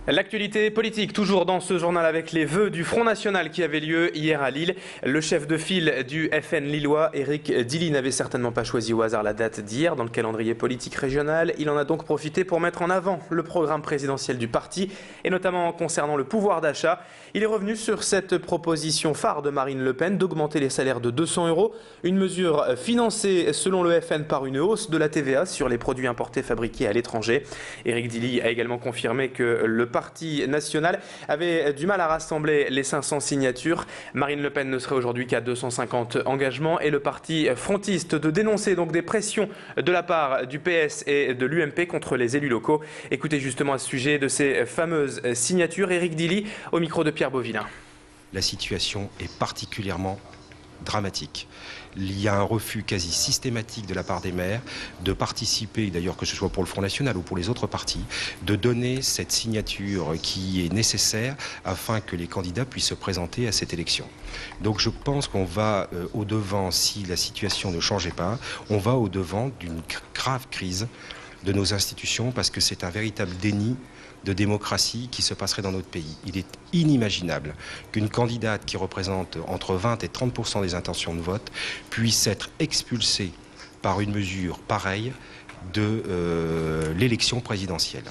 L'actualité politique, toujours dans ce journal avec les vœux du Front National qui avait lieu hier à Lille. Le chef de file du FN lillois, Éric Dily, n'avait certainement pas choisi au hasard la date d'hier dans le calendrier politique régional. Il en a donc profité pour mettre en avant le programme présidentiel du parti et notamment concernant le pouvoir d'achat. Il est revenu sur cette proposition phare de Marine Le Pen d'augmenter les salaires de 200 €. Une mesure financée selon le FN par une hausse de la TVA sur les produits importés fabriqués à l'étranger. Éric Dily a également confirmé que le Parti national avait du mal à rassembler les 500 signatures. Marine Le Pen ne serait aujourd'hui qu'à 250 engagements et le parti frontiste de dénoncer donc des pressions de la part du PS et de l'UMP contre les élus locaux. Écoutez justement à ce sujet de ces fameuses signatures, Éric Dily au micro de Pierre Beauvillain. La situation est particulièrement dramatique. Il y a un refus quasi systématique de la part des maires de participer, d'ailleurs que ce soit pour le Front National ou pour les autres partis, de donner cette signature qui est nécessaire afin que les candidats puissent se présenter à cette élection. Donc je pense qu'on va au-devant, si la situation ne changeait pas, on va au-devant d'une grave crise de nos institutions parce que c'est un véritable déni de démocratie qui se passerait dans notre pays. Il est inimaginable qu'une candidate qui représente entre 20 et 30% des intentions de vote puisse être expulsée par une mesure pareille de l'élection présidentielle.